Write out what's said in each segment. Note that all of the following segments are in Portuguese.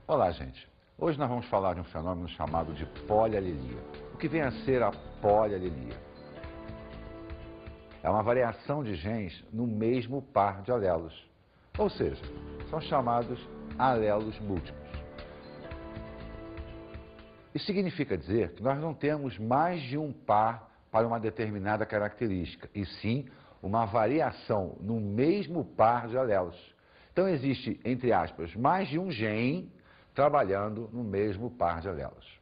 Olá, gente. Hoje nós vamos falar de um fenômeno chamado de polialelia. O que vem a ser a polialelia? É uma variação de genes no mesmo par de alelos. Ou seja, são chamados alelos múltiplos. Isso significa dizer que nós não temos mais de um par para uma determinada característica, e sim uma variação no mesmo par de alelos. Então existe, entre aspas, mais de um gene trabalhando no mesmo par de alelos.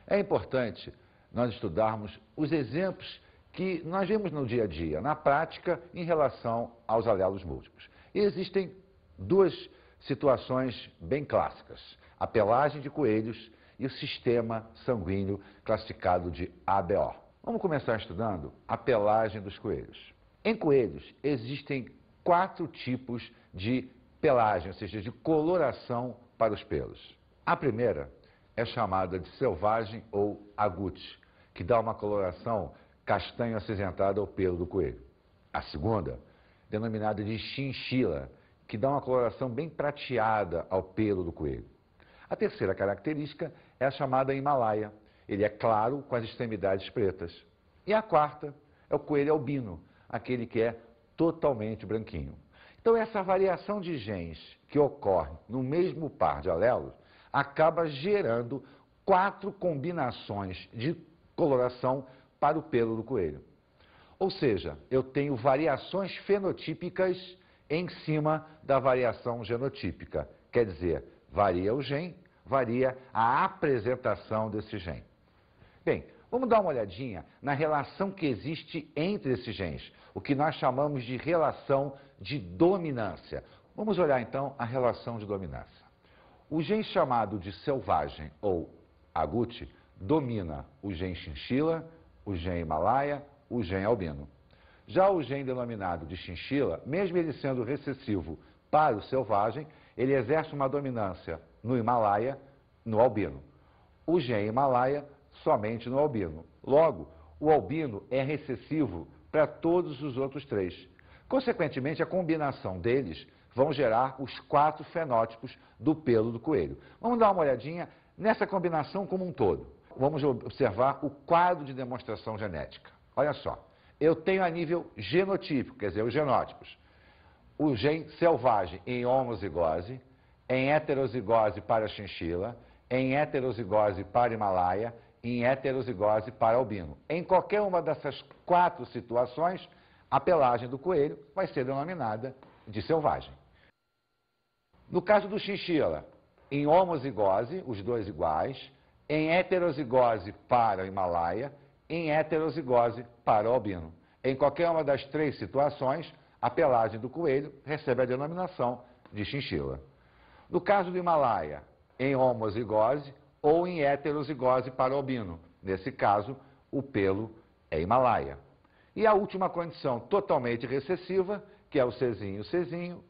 É importante nós estudarmos os exemplos que nós vemos no dia a dia, na prática, em relação aos alelos múltiplos. E existem duas situações bem clássicas: a pelagem de coelhos e o sistema sanguíneo classificado de ABO. Vamos começar estudando a pelagem dos coelhos. Em coelhos existem 4 tipos de pelagem, ou seja, de coloração para os pelos. A primeira é chamada de selvagem ou agute, que dá uma coloração castanho acinzentada ao pelo do coelho. A segunda, denominada de chinchila, que dá uma coloração bem prateada ao pelo do coelho. A terceira característica é a chamada Himalaia. Ele é claro com as extremidades pretas. E a quarta é o coelho albino, aquele que é totalmente branquinho. Então essa variação de genes que ocorre no mesmo par de alelos acaba gerando 4 combinações de coloração para o pelo do coelho. Ou seja, eu tenho variações fenotípicas em cima da variação genotípica. Quer dizer, varia o gene, varia a apresentação desse gene. Bem, vamos dar uma olhadinha na relação que existe entre esses genes, o que nós chamamos de relação de dominância. Vamos olhar então a relação de dominância. O gene chamado de selvagem ou agute domina o gene chinchila, o gene Himalaia, o gene albino. Já o gene denominado de chinchila, mesmo ele sendo recessivo para o selvagem, ele exerce uma dominância no Himalaia, no albino. O gene Himalaia, somente no albino. Logo, o albino é recessivo para todos os outros 3. Consequentemente, a combinação deles vão gerar os 4 fenótipos do pelo do coelho. Vamos dar uma olhadinha nessa combinação como um todo. Vamos observar o quadro de demonstração genética. Olha só, eu tenho a nível genotípico, quer dizer, os genótipos. O gene selvagem em homozigose, em heterozigose para a chinchila, em heterozigose para Himalaia, em heterozigose para albino. Em qualquer uma dessas 4 situações, a pelagem do coelho vai ser denominada de selvagem. No caso do chinchila, em homozigose, os 2 iguais, em heterozigose para o Himalaia, em heterozigose para o albino. Em qualquer uma das 3 situações, a pelagem do coelho recebe a denominação de chinchila. No caso do Himalaia, em homozigose ou em heterozigose para o albino. Nesse caso, o pelo é Himalaia. E a última condição totalmente recessiva, que é o Czinho,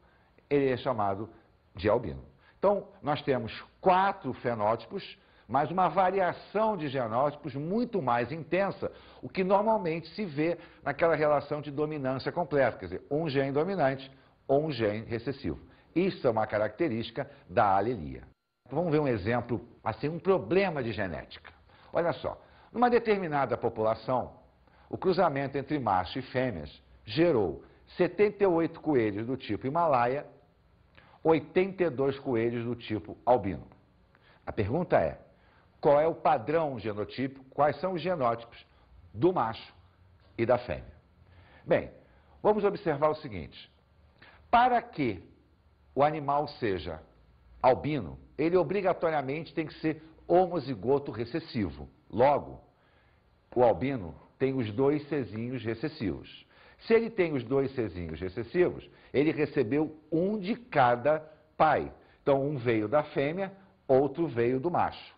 ele é chamado de albino. Então, nós temos 4 fenótipos, mas uma variação de genótipos muito mais intensa, o que normalmente se vê naquela relação de dominância completa, quer dizer, um gene dominante ou um gene recessivo. Isso é uma característica da alelia. Vamos ver um exemplo, assim, um problema de genética. Olha só, numa determinada população, o cruzamento entre macho e fêmeas gerou 78 coelhos do tipo Himalaia, 82 coelhos do tipo albino. A pergunta é: qual é o padrão genotípico, quais são os genótipos do macho e da fêmea? Bem, vamos observar o seguinte: para que o animal seja albino, ele obrigatoriamente tem que ser homozigoto recessivo. Logo, o albino tem os 2 Czinhos recessivos. Se ele tem os 2 Czinhos recessivos, ele recebeu um de cada pai. Então, um veio da fêmea, outro veio do macho.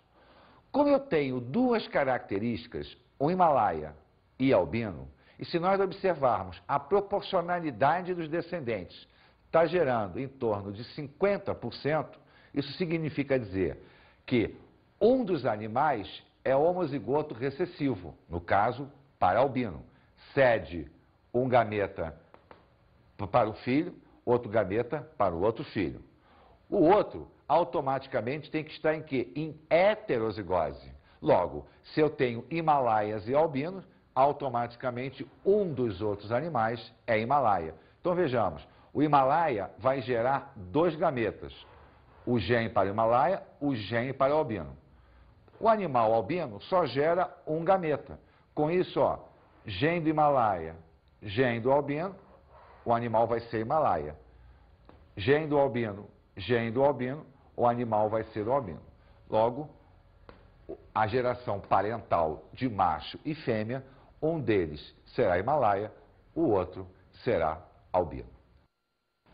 Como eu tenho 2 características, o Himalaia e albino, e se nós observarmos a proporcionalidade dos descendentes, está gerando em torno de 50%, isso significa dizer que um dos animais é homozigoto recessivo, no caso, para albino. Cede um gameta para o filho, outro gameta para o outro filho. O outro, automaticamente tem que estar em quê? Em heterozigose. Logo, se eu tenho Himalaias e albinos, automaticamente um dos outros animais é Himalaia. Então vejamos, o Himalaia vai gerar 2 gametas, o gene para o Himalaia, o gene para o albino. O animal albino só gera um gameta. Com isso, ó, gene do Himalaia, gene do albino, o animal vai ser Himalaia. Gene do albino, o animal vai ser o albino. Logo, a geração parental de macho e fêmea, um deles será Himalaia, o outro será albino.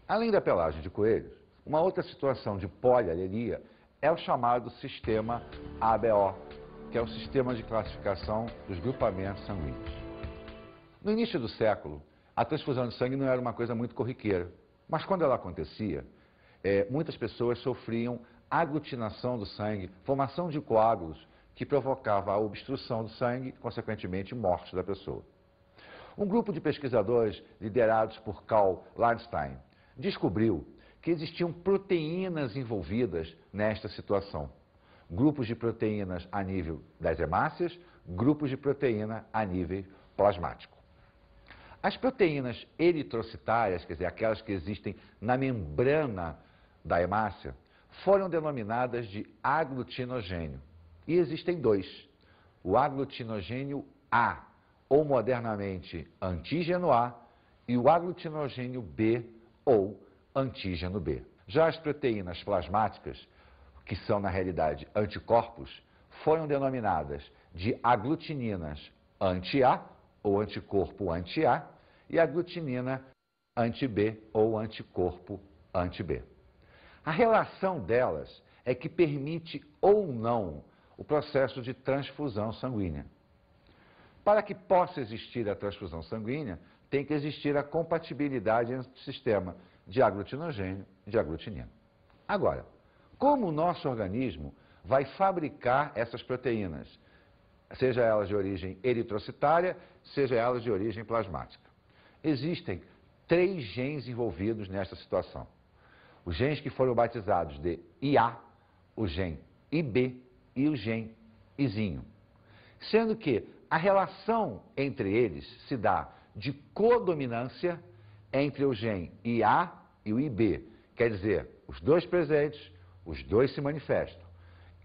Além da pelagem de coelhos, uma outra situação de polialelia é o chamado sistema ABO, que é o sistema de classificação dos grupamentos sanguíneos. No início do século, a transfusão de sangue não era uma coisa muito corriqueira, mas quando ela acontecia, muitas pessoas sofriam aglutinação do sangue, formação de coágulos que provocava a obstrução do sangue, consequentemente morte da pessoa. Um grupo de pesquisadores liderados por Karl Landstein descobriu que existiam proteínas envolvidas nesta situação. Grupos de proteínas a nível das hemácias, grupos de proteína a nível plasmático. As proteínas eritrocitárias, quer dizer, aquelas que existem na membrana da hemácia, foram denominadas de aglutinogênio. E existem 2, o aglutinogênio A, ou modernamente antígeno A, e o aglutinogênio B, ou antígeno B. Já as proteínas plasmáticas, que são na realidade anticorpos, foram denominadas de aglutininas anti-A, ou anticorpo anti-A, e aglutinina anti-B, ou anticorpo anti-B. A relação delas é que permite ou não o processo de transfusão sanguínea. Para que possa existir a transfusão sanguínea, tem que existir a compatibilidade entre o sistema de aglutinogênio e de aglutinina. Agora, como o nosso organismo vai fabricar essas proteínas, seja elas de origem eritrocitária, seja elas de origem plasmática? Existem 3 genes envolvidos nesta situação. Os genes que foram batizados de IA, o gene IB e o gene Izinho. Sendo que a relação entre eles se dá de codominância entre o gene IA e o IB. Quer dizer, os 2 presentes, os 2 se manifestam.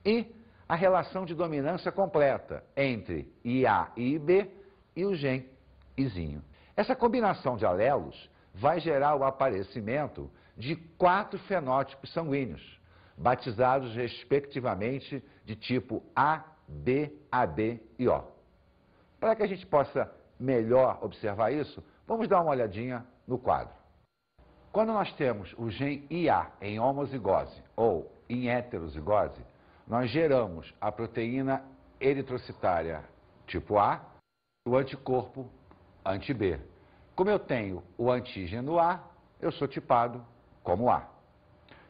E a relação de dominância completa entre IA e IB e o gene Izinho. Essa combinação de alelos vai gerar o aparecimento de 4 fenótipos sanguíneos, batizados respectivamente de tipo A, B, AB e O. Para que a gente possa melhor observar isso, vamos dar uma olhadinha no quadro. Quando nós temos o gene IA em homozigose ou em heterozigose, nós geramos a proteína eritrocitária tipo A, o anticorpo anti-B. Como eu tenho o antígeno A, eu sou tipado como A.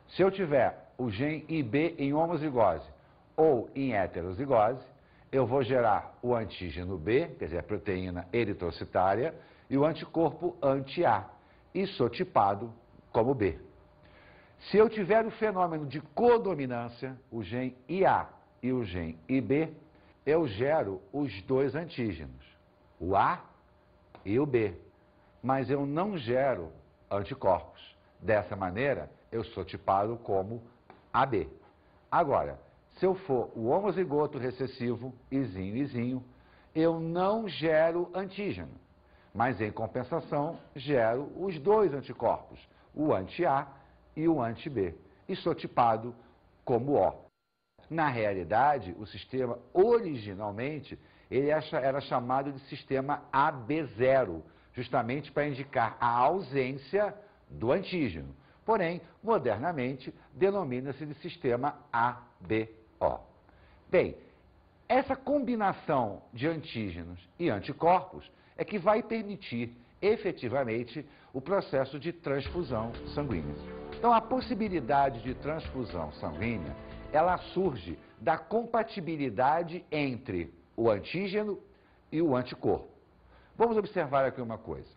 Se eu tiver o gene IB em homozigose ou em heterozigose, eu vou gerar o antígeno B, quer dizer, a proteína eritrocitária, e o anticorpo anti-A, e sou tipado como B. Se eu tiver o fenômeno de codominância, o gene IA e o gene IB, eu gero os 2 antígenos, o A e o B, mas eu não gero anticorpos. Dessa maneira, eu sou tipado como AB. Agora, se eu for o homozigoto recessivo, Izinho, eu não gero antígeno, mas em compensação gero os 2 anticorpos, o anti-A e o anti-B, e sou tipado como O. Na realidade, o sistema originalmente ele era chamado de sistema AB0, justamente para indicar a ausência do antígeno. Porém, modernamente, denomina-se de sistema ABO. Bem, essa combinação de antígenos e anticorpos é que vai permitir, efetivamente, o processo de transfusão sanguínea. Então, a possibilidade de transfusão sanguínea, ela surge da compatibilidade entre o antígeno e o anticorpo. Vamos observar aqui uma coisa.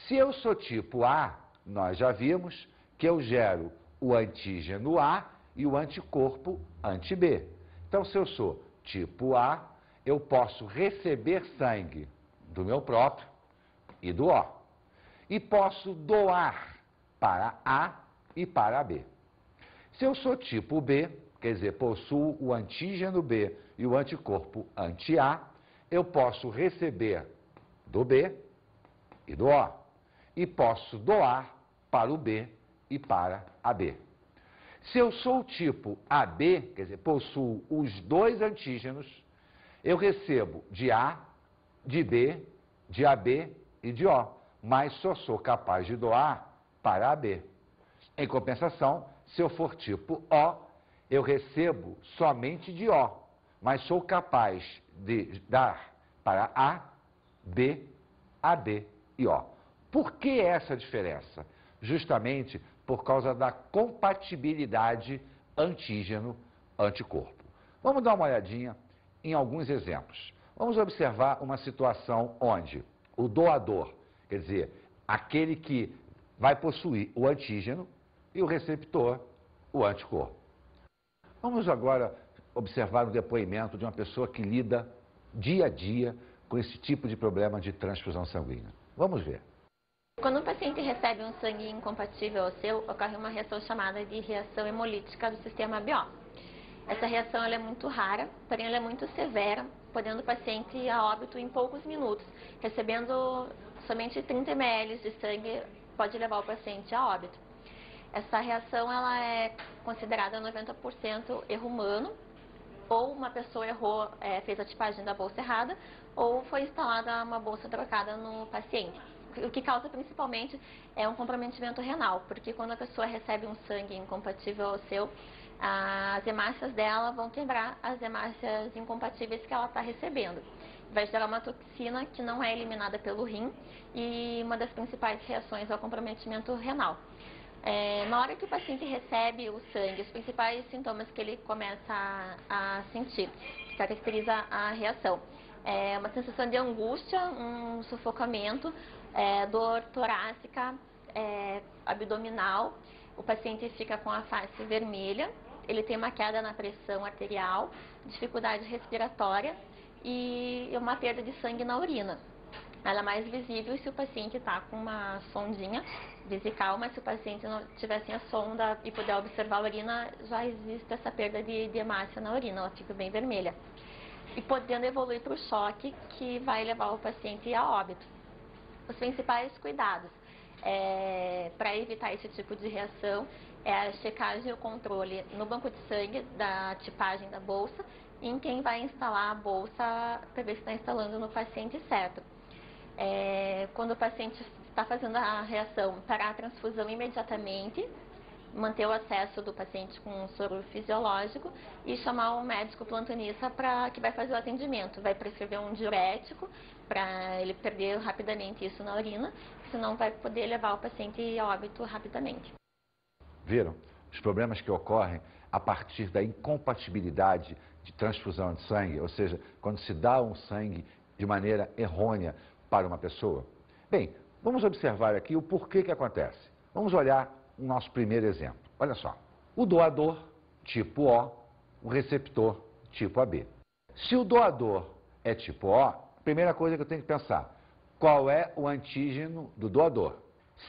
Se eu sou tipo A, nós já vimos que eu gero o antígeno A e o anticorpo anti-B. Então, se eu sou tipo A, eu posso receber sangue do meu próprio e do O. E posso doar para A e para B. Se eu sou tipo B, quer dizer, possuo o antígeno B e o anticorpo anti-A, eu posso receber do B e do O. E posso doar para o B e para a B. Se eu sou tipo AB, quer dizer, possuo os dois antígenos, eu recebo de A, de B, de AB e de O, mas só sou capaz de doar para AB. Em compensação, se eu for tipo O, eu recebo somente de O, mas sou capaz de dar para A, B, AB e O. Por que essa diferença? Justamente por causa da compatibilidade antígeno-anticorpo. Vamos dar uma olhadinha em alguns exemplos. Vamos observar uma situação onde o doador, quer dizer, aquele que vai possuir o antígeno, e o receptor, o anticorpo. Vamos agora observar o depoimento de uma pessoa que lida dia a dia com esse tipo de problema de transfusão sanguínea. Vamos ver. Quando o paciente recebe um sangue incompatível ao seu, ocorre uma reação chamada de reação hemolítica do sistema BO. Essa reação ela é muito rara, porém ela é muito severa, podendo o paciente ir a óbito em poucos minutos. Recebendo somente 30 ml de sangue pode levar o paciente a óbito. Essa reação ela é considerada 90% erro humano, ou uma pessoa errou, fez a tipagem da bolsa errada, ou foi instalada uma bolsa trocada no paciente. O que causa principalmente é um comprometimento renal, porque quando a pessoa recebe um sangue incompatível ao seu, as hemácias dela vão quebrar as hemácias incompatíveis que ela está recebendo. Vai gerar uma toxina que não é eliminada pelo rim e uma das principais reações é o comprometimento renal. Na hora que o paciente recebe o sangue, os principais sintomas que ele começa a sentir, que caracteriza a reação, é uma sensação de angústia, um sufocamento, dor torácica, abdominal, o paciente fica com a face vermelha, ele tem uma queda na pressão arterial, dificuldade respiratória e uma perda de sangue na urina. Ela é mais visível se o paciente está com uma sondinha vesical, mas se o paciente não tiver sem a sonda e puder observar a urina, já existe essa perda de hemácia na urina, ela fica bem vermelha. E podendo evoluir para o choque, que vai levar o paciente a óbito. Os principais cuidados para evitar esse tipo de reação é a checagem e o controle no banco de sangue da tipagem da bolsa e em quem vai instalar a bolsa para ver se está instalando no paciente certo. Quando o paciente está fazendo a reação, parar a transfusão imediatamente, manter o acesso do paciente com um soro fisiológico e chamar o médico plantonista que vai fazer o atendimento. Vai prescrever um diurético para ele perder rapidamente isso na urina, senão vai poder levar o paciente a óbito rapidamente. Viram? Os problemas que ocorrem a partir da incompatibilidade de transfusão de sangue, ou seja, quando se dá um sangue de maneira errônea para uma pessoa. Bem, vamos observar aqui o porquê que acontece. Vamos olhar o nosso primeiro exemplo. Olha só, o doador tipo O, o receptor tipo AB. Se o doador é tipo O, a primeira coisa que eu tenho que pensar, qual é o antígeno do doador?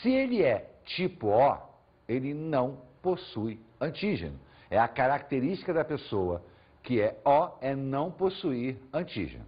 Se ele é tipo O, ele não possui antígeno. É a característica da pessoa que é O, é não possuir antígeno.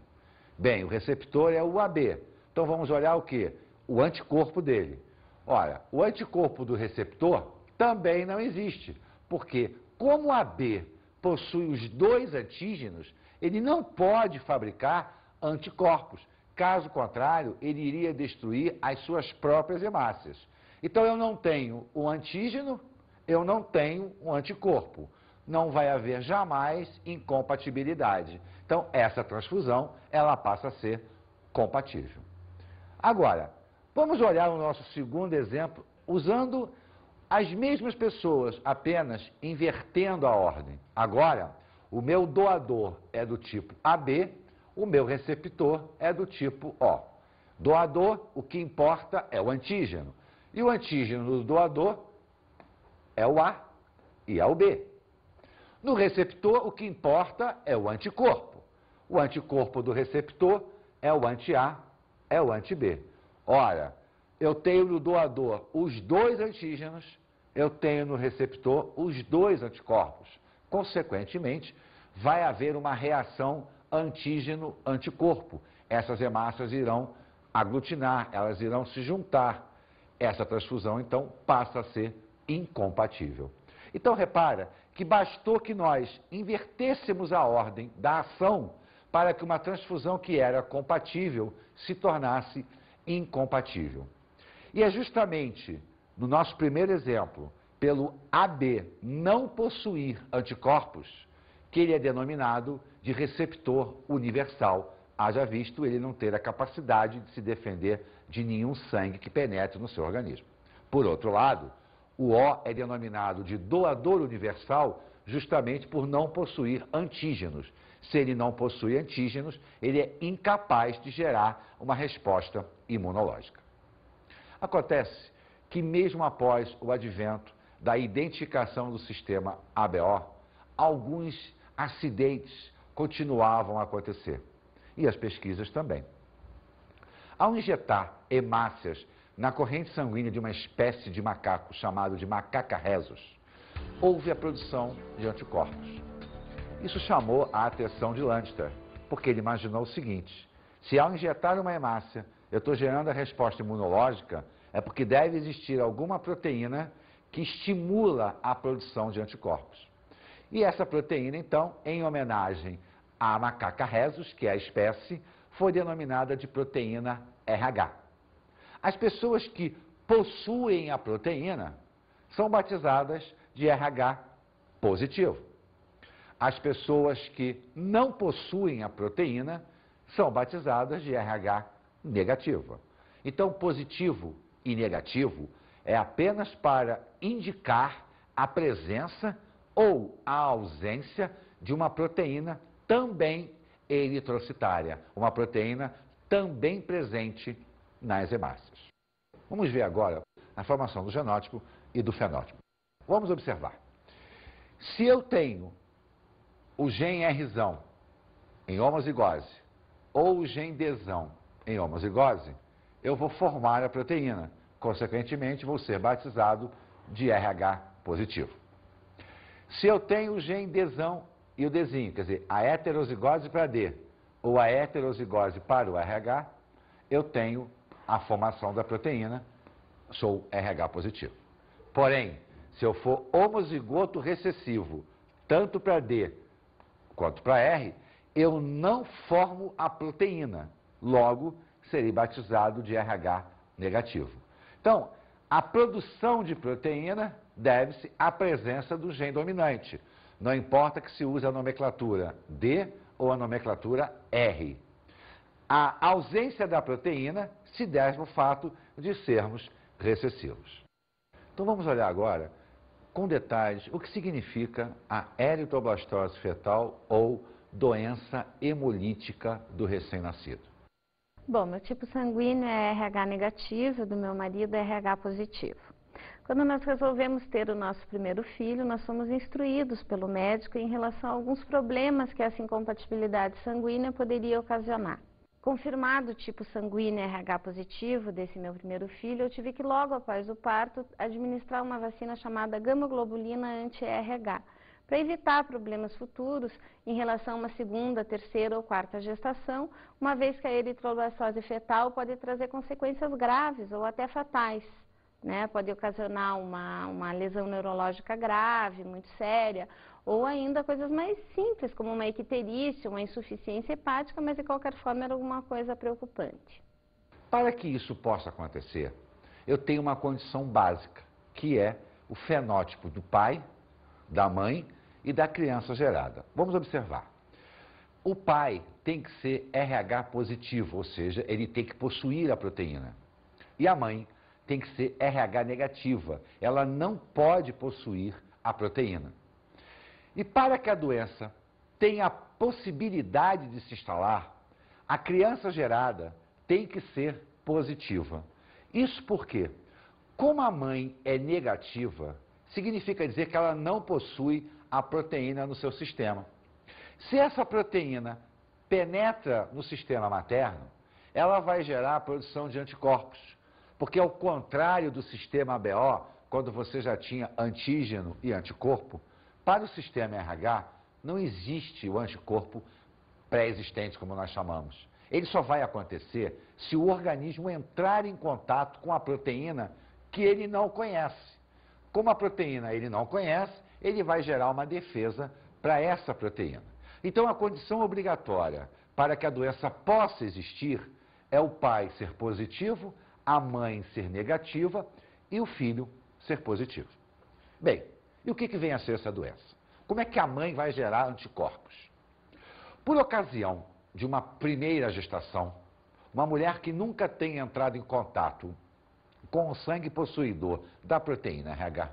Bem, o receptor é o AB. Então vamos olhar o quê? O anticorpo dele. Ora, o anticorpo do receptor também não existe, porque como o AB possui os dois antígenos, ele não pode fabricar anticorpos. Caso contrário, ele iria destruir as suas próprias hemácias. Então eu não tenho o antígeno, eu não tenho o anticorpo. Não vai haver jamais incompatibilidade. Então essa transfusão, ela passa a ser compatível. Agora, vamos olhar o nosso segundo exemplo usando as mesmas pessoas, apenas invertendo a ordem. Agora, o meu doador é do tipo AB, o meu receptor é do tipo O. Doador, o que importa é o antígeno. E o antígeno do doador é o A e é o B. No receptor, o que importa é o anticorpo. O anticorpo do receptor é o anti-A, é o anti-B. Ora, eu tenho no doador os dois antígenos, eu tenho no receptor os dois anticorpos. Consequentemente, vai haver uma reação antígeno-anticorpo. Essas hemácias irão aglutinar, elas irão se juntar. Essa transfusão, então, passa a ser incompatível. Então, repara que bastou que nós invertêssemos a ordem da ação para que uma transfusão que era compatível se tornasse incompatível. E é justamente, no nosso primeiro exemplo, pelo AB não possuir anticorpos, que ele é denominado de receptor universal, haja visto ele não ter a capacidade de se defender de nenhum sangue que penetre no seu organismo. Por outro lado, o O é denominado de doador universal justamente por não possuir antígenos. Se ele não possui antígenos, ele é incapaz de gerar uma resposta imunológica. Acontece que mesmo após o advento da identificação do sistema ABO, alguns acidentes continuavam a acontecer. E as pesquisas também. Ao injetar hemácias na corrente sanguínea de uma espécie de macaco chamado de macaca rhesus, houve a produção de anticorpos. Isso chamou a atenção de Landster, porque ele imaginou o seguinte: se ao injetar uma hemácia eu estou gerando a resposta imunológica, é porque deve existir alguma proteína que estimula a produção de anticorpos. E essa proteína, então, em homenagem à macaca rhesus, que é a espécie, foi denominada de proteína RH. As pessoas que possuem a proteína são batizadas de RH positivo. As pessoas que não possuem a proteína são batizadas de RH negativa. Então, positivo e negativo é apenas para indicar a presença ou a ausência de uma proteína também eritrocitária, uma proteína também presente nas hemácias. Vamos ver agora a formação do genótipo e do fenótipo. Vamos observar. Se eu tenho o gene Rzão em homozigose ou o gene Dzão em homozigose, eu vou formar a proteína. Consequentemente, vou ser batizado de RH positivo. Se eu tenho o gene Dzão e o Dzinho, quer dizer, a heterozigose para D ou a heterozigose para o RH, eu tenho a formação da proteína, sou RH positivo. Porém, se eu for homozigoto recessivo, tanto para D quanto para R, eu não formo a proteína, logo serei batizado de RH negativo. Então, a produção de proteína deve-se à presença do gene dominante. Não importa que se use a nomenclatura D ou a nomenclatura R. A ausência da proteína se deve ao fato de sermos recessivos. Então vamos olhar agora, com detalhes, o que significa a eritroblastose fetal ou doença hemolítica do recém-nascido. Bom, meu tipo sanguíneo é RH negativo, do meu marido é RH positivo. Quando nós resolvemos ter o nosso primeiro filho, nós fomos instruídos pelo médico em relação a alguns problemas que essa incompatibilidade sanguínea poderia ocasionar. Confirmado o tipo sanguíneo RH positivo desse meu primeiro filho, eu tive que logo após o parto administrar uma vacina chamada gama-globulina anti-RH, para evitar problemas futuros em relação a uma segunda, terceira ou quarta gestação, uma vez que a eritroblastose fetal pode trazer consequências graves ou até fatais, né? Pode ocasionar uma lesão neurológica grave, muito séria, ou ainda coisas mais simples, como uma icterícia, uma insuficiência hepática, mas de qualquer forma era alguma coisa preocupante. Para que isso possa acontecer, eu tenho uma condição básica, que é o fenótipo do pai, da mãe e da criança gerada. Vamos observar. O pai tem que ser RH positivo, ou seja, ele tem que possuir a proteína. E a mãe tem que ser RH negativa, ela não pode possuir a proteína. E para que a doença tenha a possibilidade de se instalar, a criança gerada tem que ser positiva. Isso porque, como a mãe é negativa, significa dizer que ela não possui a proteína no seu sistema. Se essa proteína penetra no sistema materno, ela vai gerar a produção de anticorpos, porque ao contrário do sistema ABO, quando você já tinha antígeno e anticorpo, para o sistema RH não existe o anticorpo pré-existente, como nós chamamos. Ele só vai acontecer se o organismo entrar em contato com a proteína que ele não conhece. Como a proteína ele não conhece, ele vai gerar uma defesa para essa proteína. Então, a condição obrigatória para que a doença possa existir é o pai ser positivo, a mãe ser negativa e o filho ser positivo. Bem, e o que vem a ser essa doença? Como é que a mãe vai gerar anticorpos? Por ocasião de uma primeira gestação, uma mulher que nunca tem entrado em contato com o sangue possuidor da proteína RH,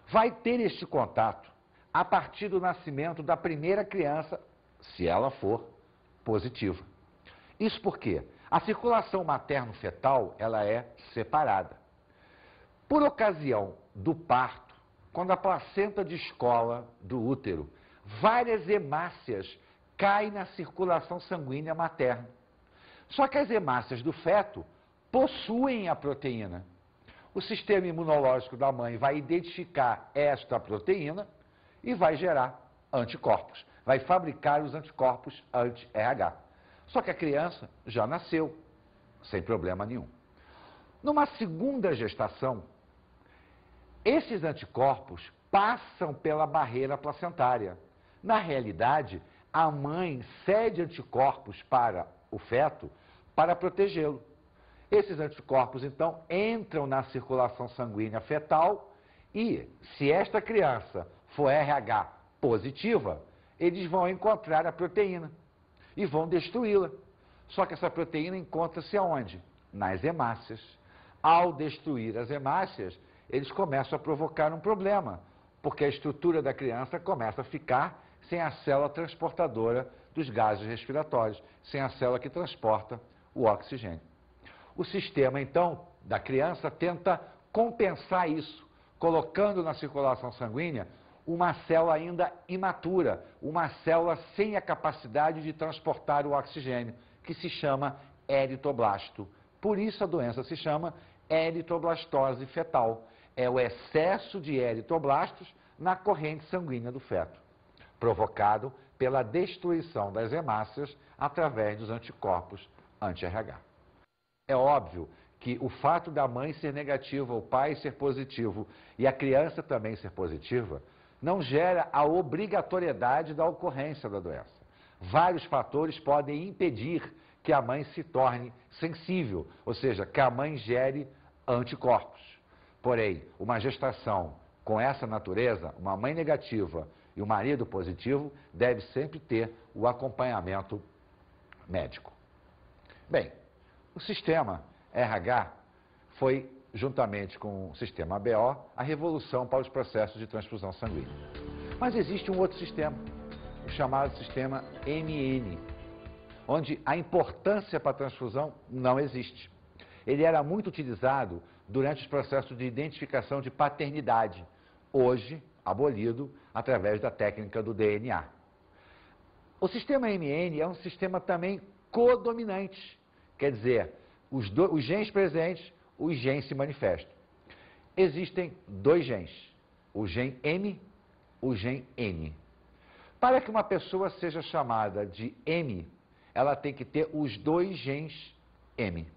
vai ter este contato a partir do nascimento da primeira criança, se ela for positiva. Isso porque a circulação materno-fetal, ela é separada. Por ocasião do parto, quando a placenta descola do útero, várias hemácias caem na circulação sanguínea materna. Só que as hemácias do feto possuem a proteína. O sistema imunológico da mãe vai identificar esta proteína e vai gerar anticorpos. Vai fabricar os anticorpos anti-RH. Só que a criança já nasceu, sem problema nenhum. Numa segunda gestação, esses anticorpos passam pela barreira placentária. Na realidade, a mãe cede anticorpos para o feto para protegê-lo. Esses anticorpos, então, entram na circulação sanguínea fetal e, se esta criança for RH positiva, eles vão encontrar a proteína e vão destruí-la. Só que essa proteína encontra-se aonde? Nas hemácias. Ao destruir as hemácias, eles começam a provocar um problema, porque a estrutura da criança começa a ficar sem a célula transportadora dos gases respiratórios, sem a célula que transporta o oxigênio. O sistema, então, da criança tenta compensar isso, colocando na circulação sanguínea uma célula ainda imatura, uma célula sem a capacidade de transportar o oxigênio, que se chama eritoblasto. Por isso a doença se chama eritroblastose fetal. É o excesso de eritoblastos na corrente sanguínea do feto, provocado pela destruição das hemácias através dos anticorpos anti-RH. É óbvio que o fato da mãe ser negativa, o pai ser positivo e a criança também ser positiva, não gera a obrigatoriedade da ocorrência da doença. Vários fatores podem impedir que a mãe se torne sensível, ou seja, que a mãe gere anticorpos. Porém, uma gestação com essa natureza, uma mãe negativa e o marido positivo, deve sempre ter o acompanhamento médico. Bem, o sistema RH foi, juntamente com o sistema ABO, a revolução para os processos de transfusão sanguínea. Mas existe um outro sistema, o chamado sistema MN, onde a importância para a transfusão não existe. Ele era muito utilizado durante os processos de identificação de paternidade, hoje abolido através da técnica do DNA. O sistema MN é um sistema também codominante, quer dizer, os genes presentes, os genes se manifestam. Existem dois genes, o gene M, o gene N. Para que uma pessoa seja chamada de M, ela tem que ter os dois genes M.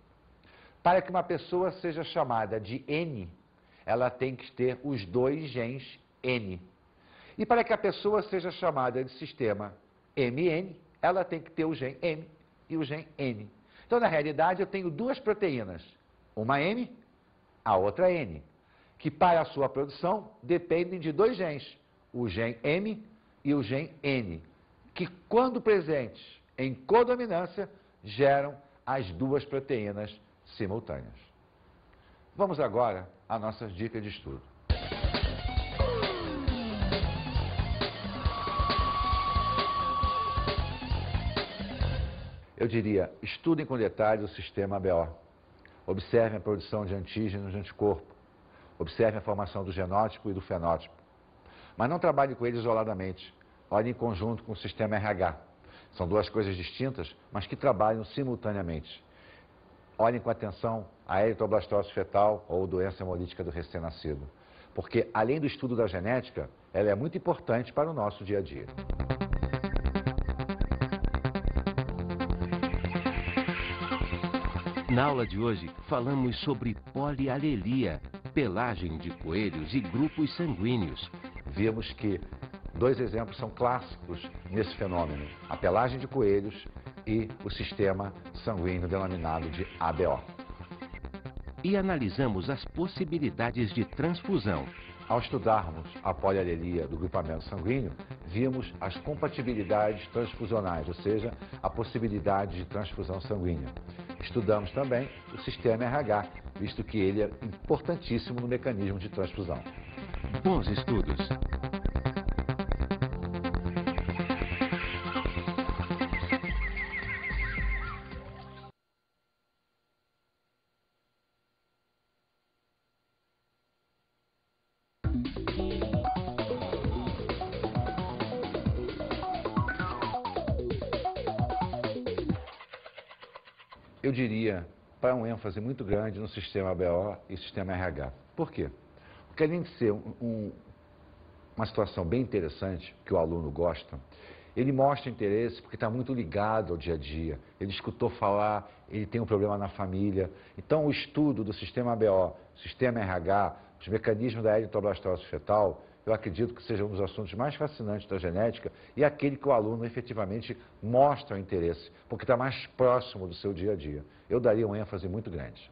Para que uma pessoa seja chamada de N, ela tem que ter os dois genes N. E para que a pessoa seja chamada de sistema MN, ela tem que ter o gene M e o gene N. Então, na realidade, eu tenho duas proteínas, uma M, a outra N, que para a sua produção dependem de dois genes, o gene M e o gene N, que quando presentes em codominância, geram as duas proteínas simultâneas. Vamos agora às nossas dicas de estudo. Eu diria, estudem com detalhe o sistema ABO. Observem a produção de antígenos de anticorpo. Observem a formação do genótipo e do fenótipo. Mas não trabalhe com ele isoladamente. Olhe em conjunto com o sistema RH. São duas coisas distintas, mas que trabalham simultaneamente. Olhem com atenção a eritroblastose fetal ou doença hemolítica do recém-nascido. Porque, além do estudo da genética, ela é muito importante para o nosso dia a dia. Na aula de hoje, falamos sobre polialelia, pelagem de coelhos e grupos sanguíneos. Vimos que dois exemplos são clássicos nesse fenômeno: a pelagem de coelhos e o sistema sanguíneo denominado de ABO. E analisamos as possibilidades de transfusão. Ao estudarmos a polialelia do grupamento sanguíneo, vimos as compatibilidades transfusionais, ou seja, a possibilidade de transfusão sanguínea. Estudamos também o sistema RH, visto que ele é importantíssimo no mecanismo de transfusão. Bons estudos! Eu diria, para um ênfase muito grande no sistema ABO e sistema RH. Por quê? Porque além de ser uma situação bem interessante, que o aluno gosta, ele mostra interesse porque está muito ligado ao dia a dia. Ele escutou falar, ele tem um problema na família. Então, o estudo do sistema ABO, sistema RH, os mecanismos da eritroblastose fetal, eu acredito que seja um dos assuntos mais fascinantes da genética e aquele que o aluno efetivamente mostra o interesse, porque está mais próximo do seu dia a dia. Eu daria um ênfase muito grande.